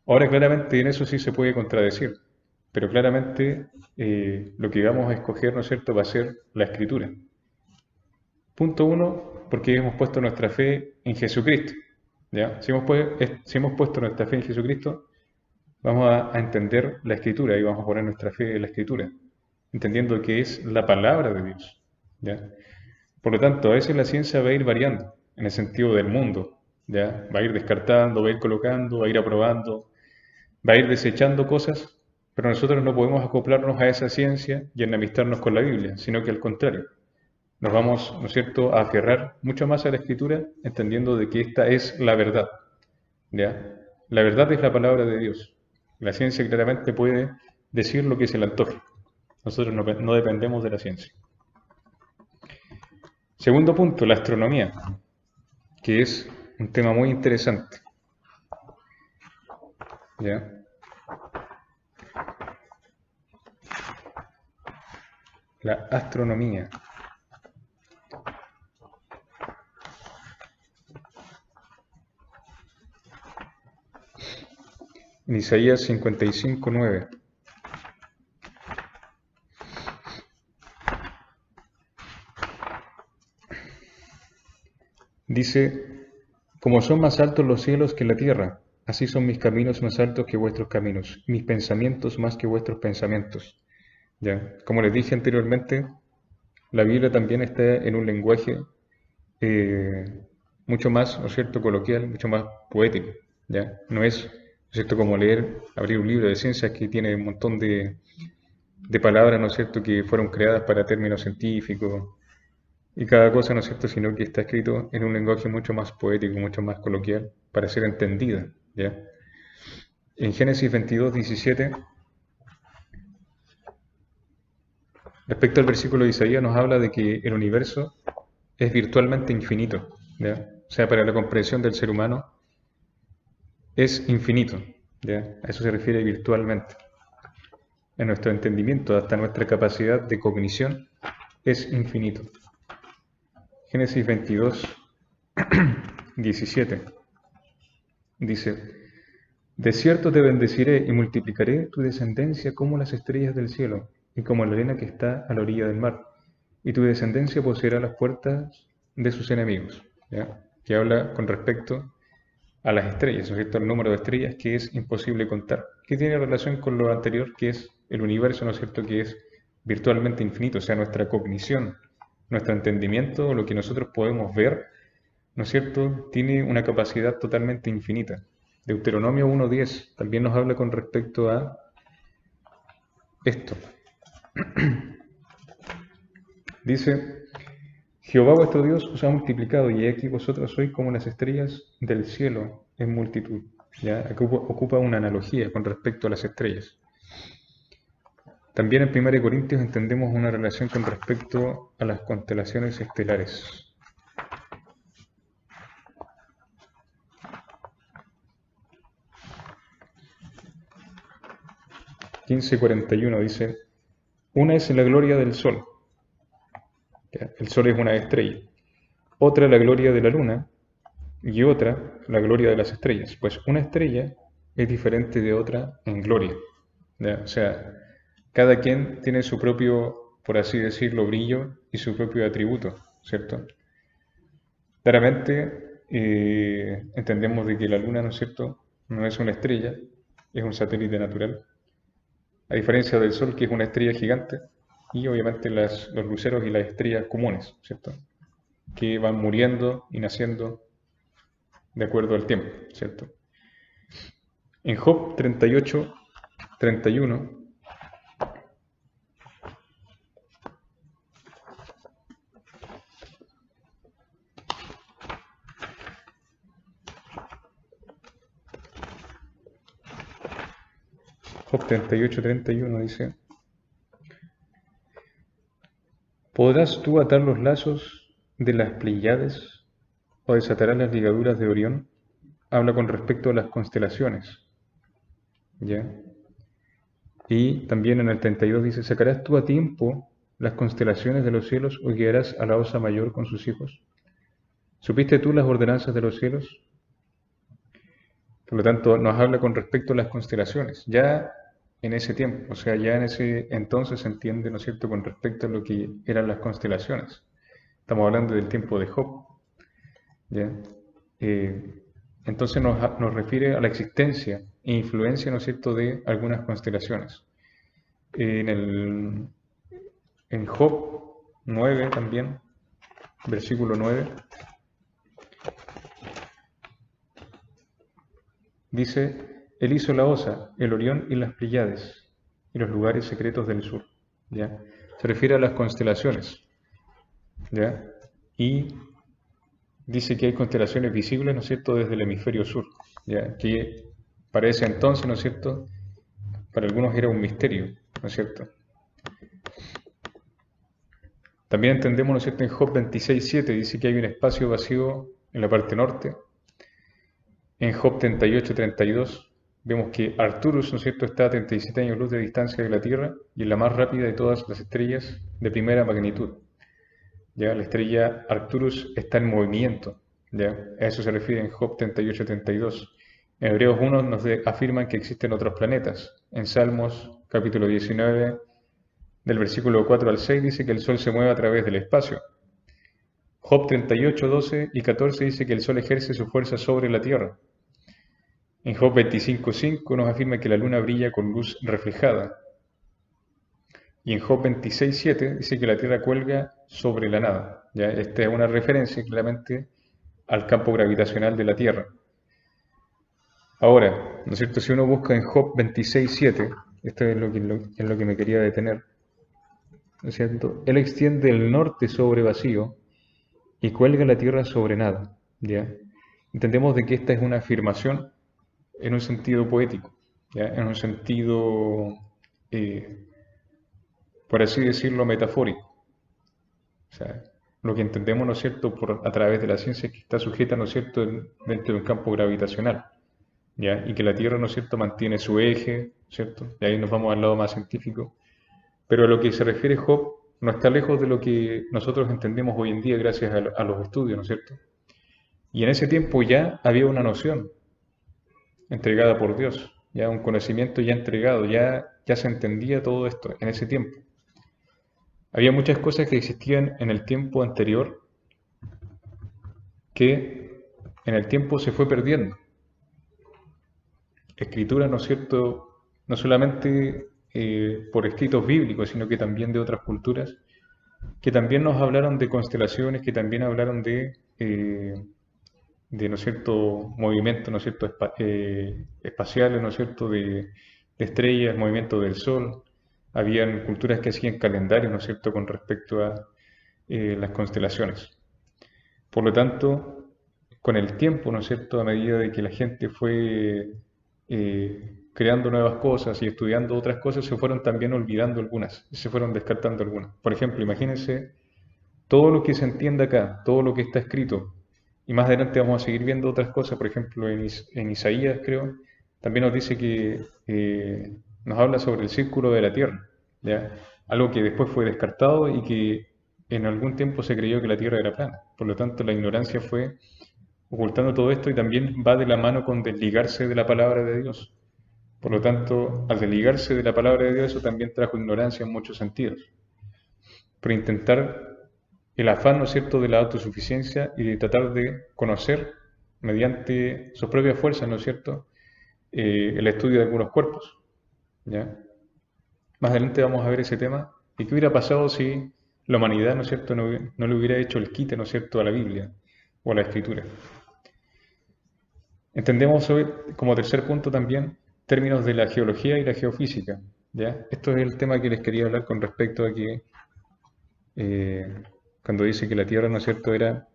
Ahora claramente en eso sí se puede contradecir, pero claramente lo que vamos a escoger, ¿no es cierto?, va a ser la escritura. Punto uno, porque hemos puesto nuestra fe en Jesucristo, ¿ya? Si hemos puesto nuestra fe en Jesucristo, vamos a entender la escritura y vamos a poner nuestra fe en la escritura, entendiendo que es la palabra de Dios, ¿ya? Por lo tanto, a veces la ciencia va a ir variando en el sentido del mundo, ¿ya? Va a ir descartando, va a ir colocando, va a ir aprobando, va a ir desechando cosas, pero nosotros no podemos acoplarnos a esa ciencia y enemistarnos con la Biblia, sino que al contrario, nos vamos, ¿no es cierto?, a aferrar mucho más a la Escritura, entendiendo de que esta es la verdad, ¿ya? La verdad es la palabra de Dios. La ciencia claramente puede decir lo que se le antoje. Nosotros no dependemos de la ciencia. Segundo punto, la astronomía, que es un tema muy interesante, ¿ya? La astronomía. En Isaías 55:9 dice, como son más altos los cielos que la tierra, así son mis caminos más altos que vuestros caminos, mis pensamientos más que vuestros pensamientos. ¿Ya? Como les dije anteriormente, la Biblia también está en un lenguaje eh, mucho más, ¿no es cierto?, coloquial, mucho más poético, ¿ya? No es, ¿no es cierto?, como leer, abrir un libro de ciencias que tiene un montón de palabras, ¿no es cierto?, que fueron creadas para términos científicos y cada cosa, ¿no es cierto?, sino que está escrito en un lenguaje mucho más poético, mucho más coloquial, para ser entendida, ¿ya? En Génesis 22, 17, respecto al versículo de Isaías, nos habla de que el universo es virtualmente infinito, ¿ya? O sea, para la comprensión del ser humano es infinito, ¿ya? A eso se refiere virtualmente. En nuestro entendimiento, hasta nuestra capacidad de cognición es infinito. Génesis 22, 17 dice: De cierto te bendeciré y multiplicaré tu descendencia como las estrellas del cielo y como la arena que está a la orilla del mar, y tu descendencia poseerá las puertas de sus enemigos. ¿Ya? Que habla con respecto a las estrellas, ¿no es cierto?, el número de estrellas que es imposible contar, que tiene relación con lo anterior, que es el universo, ¿no es cierto?, que es virtualmente infinito, o sea, nuestra cognición, nuestro entendimiento, lo que nosotros podemos ver, ¿no es cierto?, tiene una capacidad totalmente infinita. Deuteronomio 1:10 también nos habla con respecto a esto. Dice: Jehová vuestro Dios os ha multiplicado, y aquí vosotros sois como las estrellas del cielo en multitud. ¿Ya? Aquí ocupa una analogía con respecto a las estrellas. También en 1 Corintios entendemos una relación con respecto a las constelaciones estelares. (15:41) dice: Una es la gloria del sol. ¿Ya? El sol es una estrella. Otra la gloria de la luna, y otra la gloria de las estrellas. Pues una estrella es diferente de otra en gloria, ¿ya? O sea, cada quien tiene su propio, por así decirlo, brillo y su propio atributo, ¿cierto? Claramente entendemos de que la luna, ¿no es cierto?, no es una estrella, es un satélite natural, a diferencia del sol, que es una estrella gigante, y obviamente los luceros y las estrellas comunes, ¿cierto?, que van muriendo y naciendo de acuerdo al tiempo, ¿cierto? En Job 38, 31, Job 38, 31 dice: ¿Podrás tú atar los lazos de las Pleiades o desatarás las ligaduras de Orión? Habla con respecto a las constelaciones, ¿ya? Y también en el 32 dice: ¿sacarás tú a tiempo las constelaciones de los cielos o guiarás a la osa mayor con sus hijos? ¿Supiste tú las ordenanzas de los cielos? Por lo tanto, nos habla con respecto a las constelaciones. Ya en ese tiempo, o sea, ya en ese entonces se entiende, ¿no es cierto?, con respecto a lo que eran las constelaciones. Estamos hablando del tiempo de Job, ¿ya? Entonces nos refiere a la existencia e influencia, ¿no es cierto?, de algunas constelaciones. En Job 9 también, versículo 9, dice: Él hizo la osa, el Orión y las Pleiades, y los lugares secretos del sur. ¿Ya? Se refiere a las constelaciones, ¿ya? Y dice que hay constelaciones visibles, ¿no es cierto?, desde el hemisferio sur, ¿ya? Que para ese entonces, ¿no es cierto?, para algunos era un misterio, ¿no es cierto? También entendemos, ¿no es cierto?, en Job 26:7 dice que hay un espacio vacío en la parte norte. En Job 38:32 vemos que Arcturus, ¿no es cierto?, está a 37 años luz de distancia de la Tierra y es la más rápida de todas las estrellas de primera magnitud. ¿Ya? La estrella Arcturus está en movimiento, ¿ya? A eso se refiere en Job 38:32. En Hebreos 1 nos afirman que existen otros planetas. En Salmos capítulo 19, del versículo 4 al 6, dice que el Sol se mueve a través del espacio. Job 38, 12 y 14 dice que el Sol ejerce su fuerza sobre la Tierra. En Job 25:5 nos afirma que la luna brilla con luz reflejada. Y en Job 26:7 dice que la Tierra cuelga sobre la nada. ¿Ya? Esta es una referencia claramente al campo gravitacional de la Tierra. Ahora, ¿no es cierto?, si uno busca en Job 26:7, Esto es en lo que me quería detener, ¿no es cierto? Él extiende el norte sobre vacío y cuelga la tierra sobre nada, ¿ya? Entendemos de que esta es una afirmación en un sentido poético, ¿ya? En un sentido, eh, por así decirlo, metafórico. O sea, lo que entendemos, ¿no es cierto?, a través de la ciencia es que está sujeta, ¿no es cierto?, dentro de un campo gravitacional, ¿ya? Y que la Tierra, ¿no es cierto?, mantiene su eje, ¿cierto? Y ahí nos vamos al lado más científico. Pero a lo que se refiere Job no está lejos de lo que nosotros entendemos hoy en día gracias a los estudios, ¿no es cierto? Y en ese tiempo ya había una noción entregada por Dios, ya un conocimiento ya entregado, ya se entendía todo esto en ese tiempo. Había muchas cosas que existían en el tiempo anterior que en el tiempo se fue perdiendo. Escritura, ¿no es cierto?, no solamente por escritos bíblicos, sino que también de otras culturas, que también nos hablaron de constelaciones, que también hablaron de ¿no es cierto?, movimientos, ¿no es cierto?, espaciales, ¿no es cierto?, de estrellas, movimiento del sol. Habían culturas que hacían calendarios, ¿no es cierto?, con respecto a las constelaciones. Por lo tanto, con el tiempo, ¿no es cierto?, a medida de que la gente fue creando nuevas cosas y estudiando otras cosas, se fueron también olvidando algunas, se fueron descartando algunas. Por ejemplo, imagínense todo lo que se entiende acá, todo lo que está escrito, y más adelante vamos a seguir viendo otras cosas, por ejemplo, en Isaías, creo, también nos dice que nos habla sobre el círculo de la Tierra, ¿ya? Algo que después fue descartado y que en algún tiempo se creyó que la Tierra era plana. Por lo tanto, la ignorancia fue ocultando todo esto y también va de la mano con desligarse de la palabra de Dios. Por lo tanto, al desligarse de la palabra de Dios, eso también trajo ignorancia en muchos sentidos. Por intentar el afán, ¿no es cierto?, de la autosuficiencia y de tratar de conocer mediante sus propias fuerzas, ¿no es cierto?, el estudio de algunos cuerpos, ¿ya? Más adelante vamos a ver ese tema. ¿Y qué hubiera pasado si la humanidad, ¿no es cierto?, no le hubiera hecho el quite, ¿no es cierto?, a la Biblia o a la Escritura. Entendemos hoy, como tercer punto también, términos de la geología y la geofísica, ¿ya? Esto es el tema que les quería hablar con respecto a que eh, cuando dice que la Tierra, ¿no es cierto?, era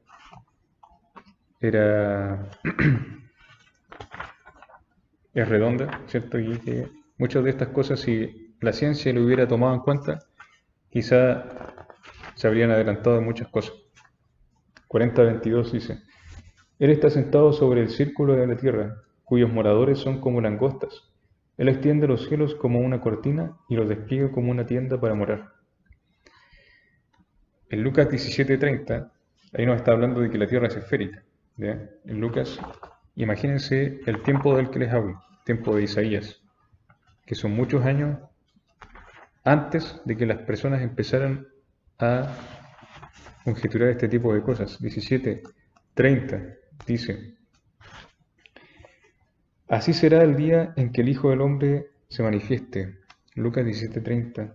es redonda, ¿cierto? Y que muchas de estas cosas, si la ciencia lo hubiera tomado en cuenta, quizá se habrían adelantado en muchas cosas. 40:22 dice, Él está sentado sobre el círculo de la tierra, cuyos moradores son como langostas. Él extiende los cielos como una cortina y los despliega como una tienda para morar. En Lucas 17:30, ahí nos está hablando de que la tierra es esférica, ¿ya? En Lucas, imagínense el tiempo del que les hablo, tiempo de Isaías, que son muchos años antes de que las personas empezaran a conjeturar este tipo de cosas. 17:30 dice, así será el día en que el Hijo del Hombre se manifieste. Lucas 17:30.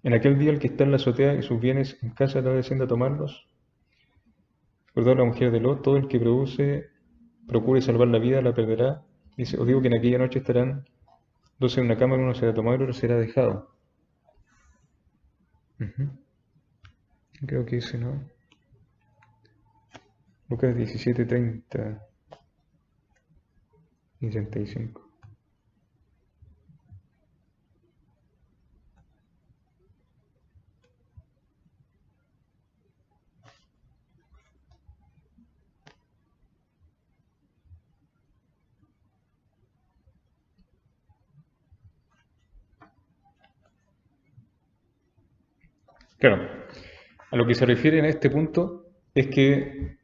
En aquel día el que está en la azotea y sus bienes en casa no descienda a tomarlos. Recordó la mujer de Lot, todo el que procure salvar la vida la perderá. Dice, os digo que en aquella noche estarán dos en una cama, uno será tomado y otro será dejado. Creo que ese, ¿no? Lucas 17:30 y 35. Claro, a lo que se refiere en este punto es que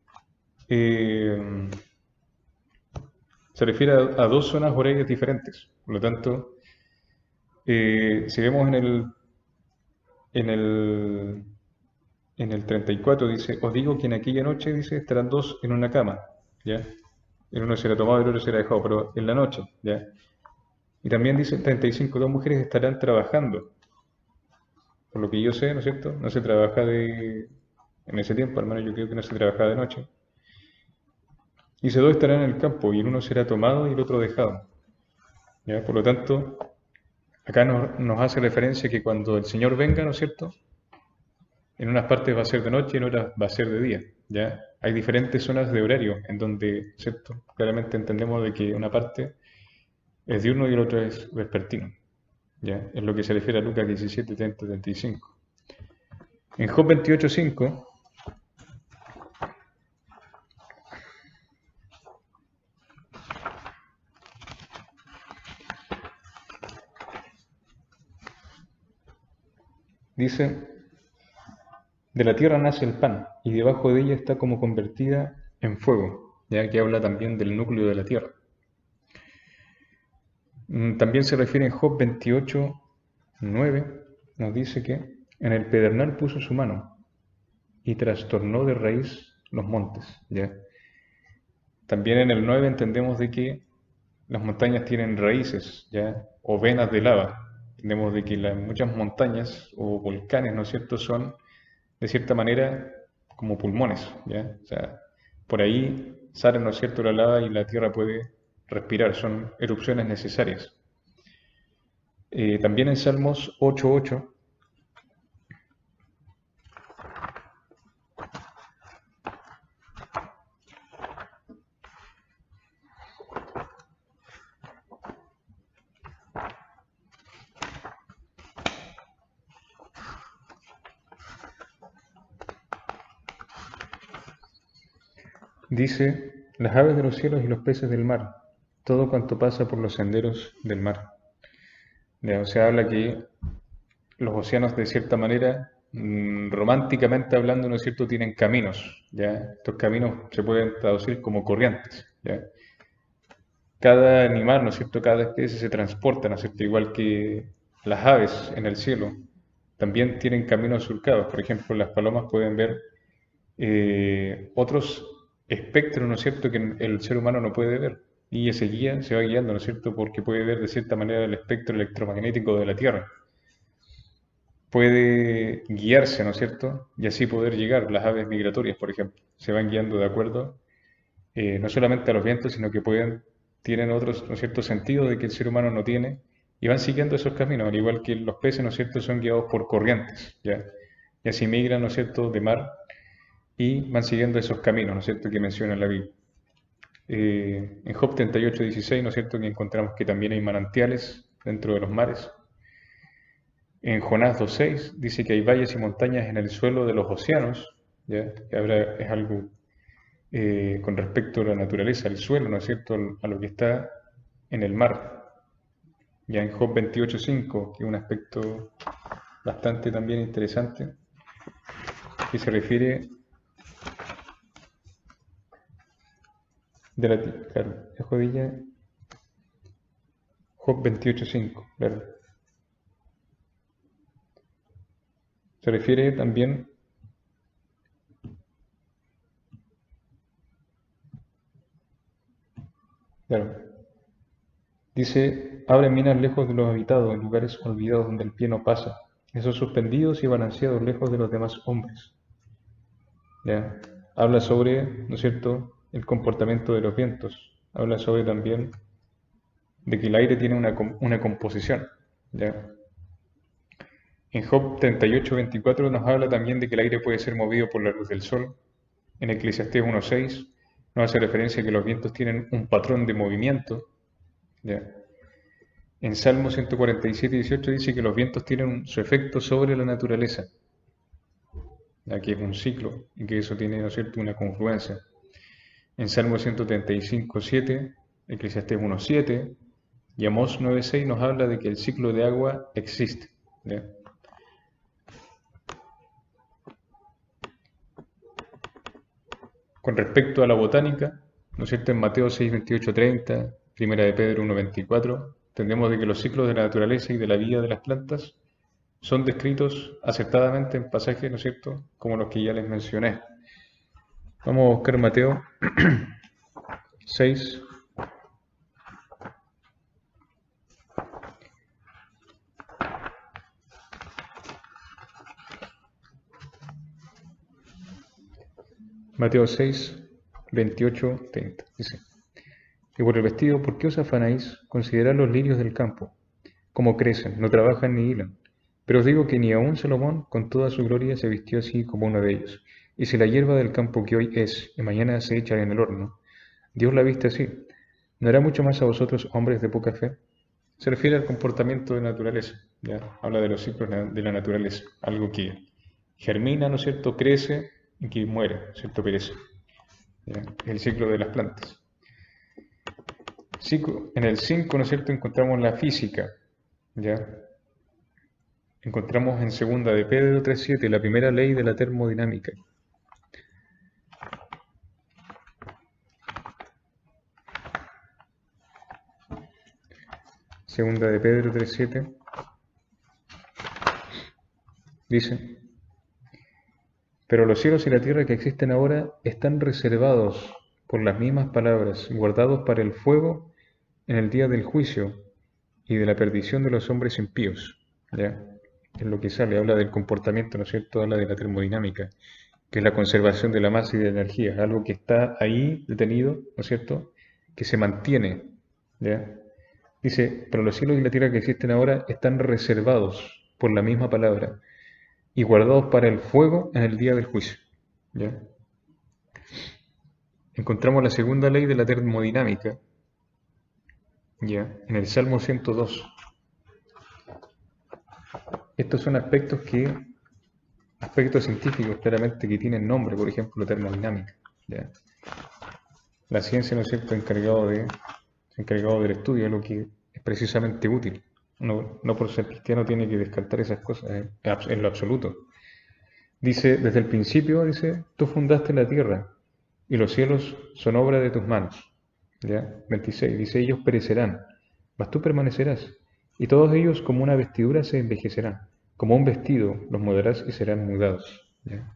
eh, se refiere a dos zonas horarias diferentes. Por lo tanto, si vemos en el, en el 34 dice, os digo que en aquella noche, dice, estarán dos en una cama, ¿ya? El uno será tomado y el otro será dejado, pero en la noche, ¿ya? Y también dice el 35, dos mujeres estarán trabajando. Por lo que yo sé, ¿no es cierto? No se trabaja en ese tiempo, al menos yo creo que no se trabaja de noche. Dice, dos estarán en el campo y el uno será tomado y el otro dejado. ¿Ya? Por lo tanto, Acá nos hace referencia que cuando el Señor venga, ¿no es cierto? En unas partes va a ser de noche y en otras va a ser de día, ¿ya? Hay diferentes zonas de horario en donde, ¿cierto? Claramente entendemos de que una parte es diurno y el otro es vespertino, ¿ya? Es lo que se refiere a Lucas 17, 30, 35. En Job 28, 5 dice, de la tierra nace el pan y debajo de ella está como convertida en fuego, ya que habla también del núcleo de la tierra. También se refiere en Job 28, 9, nos dice que en el pedernal puso su mano y trastornó de raíz los montes, ¿ya? También en el 9 entendemos de que las montañas tienen raíces, ¿ya? O venas de lava. Entendemos de que muchas montañas o volcanes, ¿no es cierto?, son de cierta manera como pulmones, ¿ya? O sea, por ahí sale, ¿no es cierto?, la lava y la tierra puede respirar, son erupciones necesarias. También en Salmos 8:8 dice, las aves de los cielos y los peces del mar, todo cuanto pasa por los senderos del mar. ¿Ya? O sea, habla que los océanos de cierta manera, románticamente hablando, ¿no es cierto?, tienen caminos, ¿ya? Estos caminos se pueden traducir como corrientes, ¿ya? Cada animal, ¿no es cierto?, cada especie se transporta, ¿no es cierto?, igual que las aves en el cielo, también tienen caminos surcados. Por ejemplo, las palomas pueden ver otros espectros, ¿no es cierto?, que el ser humano no puede ver. Y ese guía se va guiando, ¿no es cierto?, porque puede ver de cierta manera el espectro electromagnético de la Tierra. Puede guiarse, ¿no es cierto? Y así poder llegar. Las aves migratorias, por ejemplo, se van guiando de acuerdo no solamente a los vientos, sino que tienen otros, ¿no es cierto?, sentidos de que el ser humano no tiene y van siguiendo esos caminos, al igual que los peces, ¿no es cierto?, son guiados por corrientes, ¿ya? Y así migran, ¿no es cierto?, de mar y van siguiendo esos caminos, ¿no es cierto?, que menciona la Biblia. En Job 38:16, ¿no es cierto?, que encontramos que también hay manantiales dentro de los mares. En Jonás 2:6 dice que hay valles y montañas en el suelo de los océanos, ¿ya? Que ahora es algo con respecto a la naturaleza, al suelo, ¿no es cierto?, a lo que está en el mar. Ya en Job 28:5, que es un aspecto bastante también interesante, que se refiere de la tierra, claro, es Job 28:5, claro. Se refiere también, claro, dice, abre minas lejos de los habitados, en lugares olvidados donde el pie no pasa, esos suspendidos y balanceados lejos de los demás hombres. ¿Ya? Habla sobre, ¿no es cierto?, el comportamiento de los vientos. Habla sobre también de que el aire tiene una composición. ¿Ya? En Job 38:24 nos habla también de que el aire puede ser movido por la luz del sol. En Eclesiastés 1:6 nos hace referencia a que los vientos tienen un patrón de movimiento. ¿Ya? En Salmo 147:18 dice que los vientos tienen su efecto sobre la naturaleza. Aquí es un ciclo y que eso tiene, ¿no es cierto?, una confluencia. En Salmo 135:7, Eclesiastés 1:7 y Amós 9:6 nos habla de que el ciclo de agua existe. ¿Ya? Con respecto a la botánica, ¿no es cierto?, en Mateo 6:28-30, Primera de Pedro 1:24, entendemos de que los ciclos de la naturaleza y de la vida de las plantas son descritos acertadamente en pasajes, ¿no es cierto?, como los que ya les mencioné. Vamos a buscar Mateo 6. Mateo 6, 28, 30. Dice, y por el vestido, ¿por qué os afanáis? Considerad los lirios del campo, cómo crecen, no trabajan ni hilan. Pero os digo que ni aun Salomón, con toda su gloria, se vistió así como uno de ellos. Y si la hierba del campo que hoy es y mañana se echa en el horno, Dios la viste así, ¿no hará mucho más a vosotros, hombres de poca fe? Se refiere al comportamiento de naturaleza, ¿ya? Habla de los ciclos de la naturaleza, algo que germina, ¿no es cierto?, crece y que muere, ¿no es cierto?, perece. ¿Ya? El ciclo de las plantas. En el 5, ¿no es cierto?, encontramos la física, ¿ya? Encontramos en segunda de Pedro 3.7 la primera ley de la termodinámica. Segunda de Pedro 3.7 dice: pero los cielos y la tierra que existen ahora están reservados por las mismas palabras, guardados para el fuego en el día del juicio y de la perdición de los hombres impíos. ¿Ya? Es lo que sale, habla del comportamiento, ¿no es cierto? Habla de la termodinámica, que es la conservación de la masa y de la energía, algo que está ahí detenido, ¿no es cierto? Que se mantiene, ¿ya? Dice, pero los cielos y la tierra que existen ahora están reservados por la misma palabra y guardados para el fuego en el día del juicio, ¿ya? Encontramos la segunda ley de la termodinámica, ¿ya? En el Salmo 102. Estos son aspectos científicos claramente que tienen nombre, por ejemplo, termodinámica, ¿ya? La ciencia, ¿no es cierto?, encargado del estudio, lo que es precisamente útil. No por ser cristiano tiene que descartar esas cosas en lo absoluto. Dice, desde el principio, dice, tú fundaste la tierra y los cielos son obra de tus manos. ¿Ya? 26, dice, ellos perecerán, mas tú permanecerás, y todos ellos como una vestidura se envejecerán, como un vestido los mudarás y serán mudados. ¿Ya?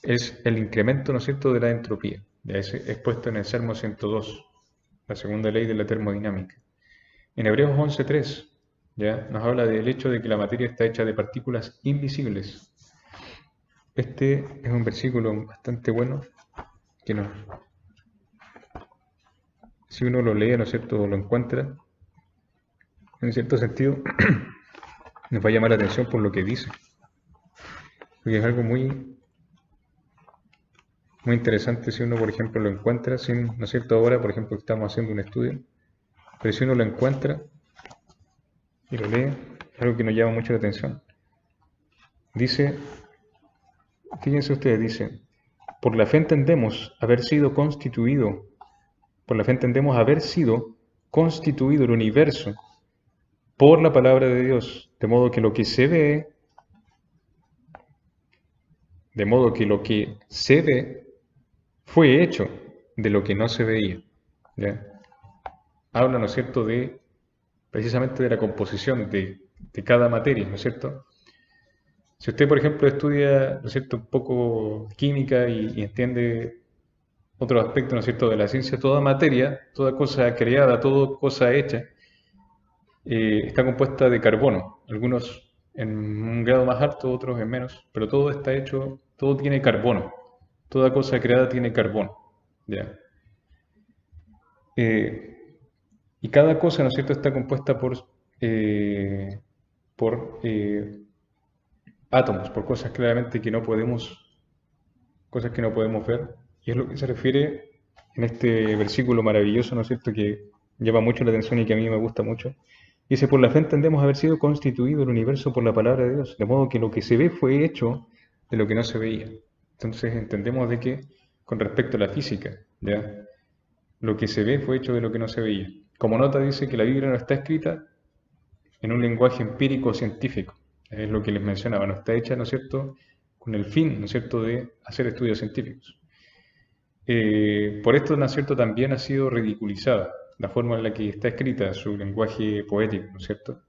Es el incremento, ¿no es cierto?, de la entropía. Ya es expuesto en el Salmo 102, la segunda ley de la termodinámica. En Hebreos 11.3, ¿ya?, nos habla del hecho de que la materia está hecha de partículas invisibles. Este es un versículo bastante bueno que si uno lo lee, ¿no es cierto?, o lo encuentra, en cierto sentido, nos va a llamar la atención por lo que dice. Porque es algo muy, muy interesante si uno, por ejemplo, lo encuentra, sin, ¿no es cierto?, ahora, por ejemplo, estamos haciendo un estudio, pero si uno lo encuentra y lo lee, es algo que nos llama mucho la atención. Dice, fíjense ustedes, dice, por la fe entendemos haber sido constituido el universo por la palabra de Dios, de modo que lo que se ve fue hecho de lo que no se veía. ¿Ya? Habla, ¿no es cierto?, precisamente de la composición de cada materia, ¿no es cierto? Si usted, por ejemplo, estudia, ¿no es cierto?, un poco química y entiende otro aspecto, ¿no es cierto?, de la ciencia, toda materia, toda cosa creada, toda cosa hecha, está compuesta de carbono, algunos en un grado más alto, otros en menos, pero todo está hecho, todo tiene carbono, toda cosa creada tiene carbono, ¿ya? Y cada cosa, ¿no es cierto?, está compuesta por átomos, por cosas que no podemos ver, y es lo que se refiere en este versículo maravilloso, ¿no es cierto?, que llama mucho la atención y que a mí me gusta mucho. Dice, por la fe entendemos haber sido constituido el universo por la palabra de Dios, de modo que lo que se ve fue hecho de lo que no se veía. Entonces entendemos de que, con respecto a la física, ¿ya?, lo que se ve fue hecho de lo que no se veía. Como nota dice que la Biblia no está escrita en un lenguaje empírico científico, es lo que les mencionaba, no está hecha, ¿no es cierto?, con el fin, ¿no es cierto?, de hacer estudios científicos. Por esto, ¿no es cierto?, también ha sido ridiculizada la forma en la que está escrita, su lenguaje poético, ¿no es cierto?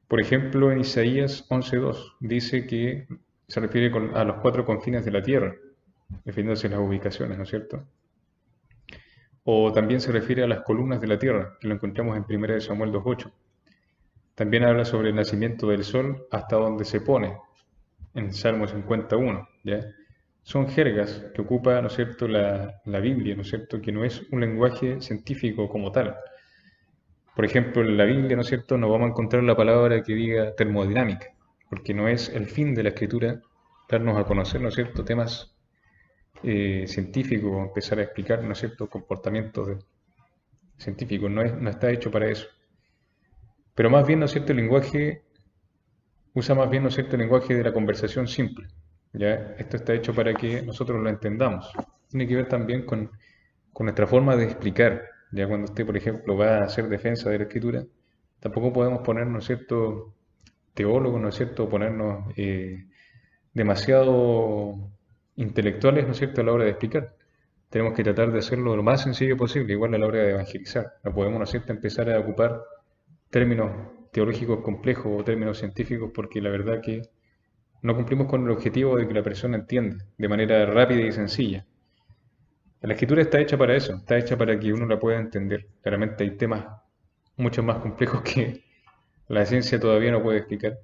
Por ejemplo, en Isaías 11.2 dice que se refiere a los 4 confines de la tierra, refiriéndose a las ubicaciones, ¿no es cierto? O también se refiere a las columnas de la tierra, que lo encontramos en 1 Samuel 2.8. También habla sobre el nacimiento del sol hasta donde se pone, en Salmo 51, ¿ya? Son jergas que ocupa, ¿no es cierto?, la Biblia, ¿no es cierto?, que no es un lenguaje científico como tal. Por ejemplo, en la Biblia, ¿no es cierto?, no vamos a encontrar la palabra que diga termodinámica, porque no es el fin de la escritura darnos a conocer, ¿no es cierto?, temas científicos, empezar a explicar, ¿no es cierto?, científicos, no está hecho para eso. Pero más bien, ¿no es cierto?, el lenguaje usa más bien, ¿no es cierto?, el lenguaje de la conversación simple. ¿Ya? Esto está hecho para que nosotros lo entendamos. Tiene que ver también con nuestra forma de explicar. Ya cuando usted, por ejemplo, va a hacer defensa de la escritura, tampoco podemos ponernos, ¿no es cierto?, teólogos, ¿no es cierto?, ponernos demasiado intelectuales, ¿no es cierto?, a la hora de explicar. Tenemos que tratar de hacerlo lo más sencillo posible, igual a la hora de evangelizar. No podemos, ¿no es cierto?, empezar a ocupar términos teológicos complejos o términos científicos porque la verdad que no cumplimos con el objetivo de que la persona entienda de manera rápida y sencilla. La escritura está hecha para eso, está hecha para que uno la pueda entender. Claramente hay temas mucho más complejos que la ciencia todavía no puede explicar.